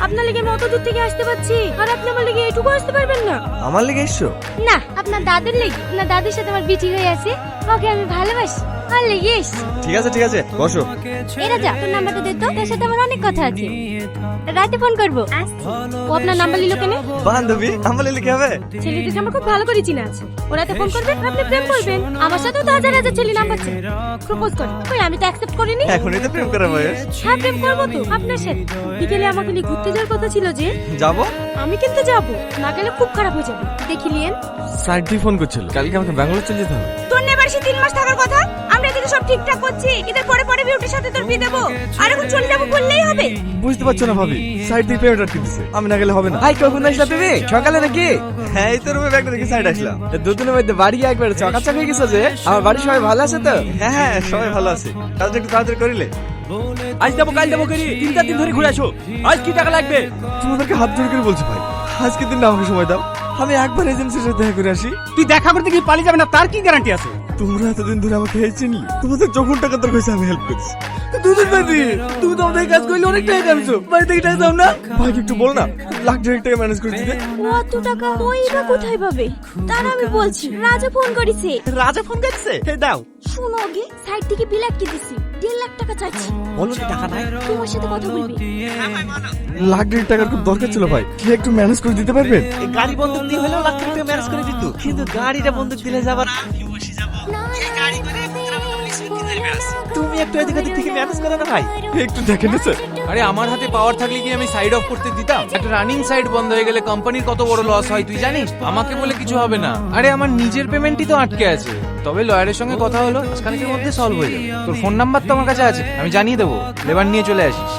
আপনার লেগে আমি অত দূর থেকে আসতে পারছি, আর আপনি আমার লেগে এটুকু আসতে পারবেন না? আমার লেগে এসছো? না, আপনার দাদুর লেগে। আপনার দাদুর সাথে আমার বিটি হয়ে আছে, ওকে আমি ভালোবাসি, আর লেগে এসছি। ঠিক আছে বসো। এরা যা, তোর নাম্বারটা দে তো, তার সাথে আমার অনেক কথা আছে। রাতে ফোন করবো। ও আপনার নাম্বার নিল কেন? বান্ধবী আমার লেগে হবে? ছেলেটিকে আমার খুব ভালো করে চিনা আছে। ও রাতে ফোন করবে, আপনি প্রেম করবেন। আমার সাথেও তো হাজার হাজার ছেলে নাম্বার চাই, প্রপোজ করে। ওই আমি তো অ্যাকসেপ্ট করিনি। এখনই তো প্রেম করার বয়স। হ্যাঁ, প্রেম করবো তো আপনার সাথে। বিকেলে আমাকে নিয়ে ঘুরতে যাওয়ার কথা ছিল যে। যাবো? আমি কিন্তু যাবো না, গেলে খুব খারাপ হয়ে যাবে। দেখিলেন সাইড ফোন করছিল, কালকে আমাকে ব্যাঙ্গালোর চলে যেতে হবে। তোর নেবার 3 মাস থাকার কথা। আমরা এদিকে সব ঠিকঠাক করছি, ঈদের পরে পরে বিউটির সাথে তোর বিয়ে দেবো, আর এখন চলে যাবো বললেই হবে? বুঝতে পারছো না ভাবি, সাইড দিয়ে পেমেন্ট আটকে দিছে, আমি না গেলে হবে না। ভাই কখন আসলা তুমি? সকালে নাকি? হ্যাঁ, এই তো রুমে ব্যাগটা রেখে সাইড আসলাম। দুদিনের মধ্যে বাড়ি একবার চকাচক হয়ে গেছে যে। আমার বাড়ির সবাই ভালো আছে তো? হ্যাঁ সবাই ভালো আছে। কাজটা একটু তাড়াতাড়ি করিলে। আজ যাবো কাল যাবো করি 3-4 দিন ধরে ঘুরে আসো। আজ কি টাকা লাগবে? তোমাদেরকে হাত জোড় করে বলছি ভাই, আজকে দিন আমাকে সময় দাও, আমি একবার এজেন্সির সাথে দেখা করে আসি। তুই দেখা করতে গিয়ে পালিয়ে যাবে না, তার কি গ্যারান্টি আছে? তোমরা এতদিন ধরে আমাকে এই চিনলি, তোমাদের যখন টাকা দরকার হয়েছে আমি হেল্প করছি। দুদিন বাদি তুমি তো আমাদের কাজ করলে অনেক টাকা কামছো, বাড়ি থেকে টাকা দাও না? ভাই একটু বল না, লাখ দেড়েক টাকা ম্যানেজ করে দিতে। অত টাকা ওই বা কোথায় পাবে? তার আমি বলছি, রাজা ফোন করেছে। রাজা ফোন করছে, হে দাও। শুনো আগে, সাইড থেকে বিল আটকে দিছি, 1.5 লাখ টাকা চাচ্ছি। বলো কি টাকা নাই? তোমার সাথে কথা বলবি। লাখ দেড়েক টাকার খুব দরকার ছিল ভাই, কি একটু ম্যানেজ করে দিতে পারবেন? এই গাড়ি বন্দুক দিয়ে হলেও লাখ টাকা ম্যানেজ করে দিত, কিন্তু গাড়িটা বন্দুক দিলে যাবার তুমি একটু এদিক ওদিক থেকে ম্যানেজ করে না ভাই। একটু দেখেন না স্যার। আরে আমার হাতে পাওয়ার থাকলে কি আমি সাইড অফ করতে দিতাম? একটা রানিং সাইড বন্ধ হয়ে গেলে কোম্পানির কত বড় লস হয় তুই জানিস? আমাকে বলে কিছু হবে না। আরে আমার নিজের পেমেন্টই তো আটকে আছে। তবে লয়ারের সঙ্গে কথা হলো, আজকালকের মধ্যে সলভ হয়ে যাবে। তোর ফোন নাম্বার তো আমার কাছে আছে, আমি জানিয়ে দেবো। লেবার নিয়ে চলে আসিস।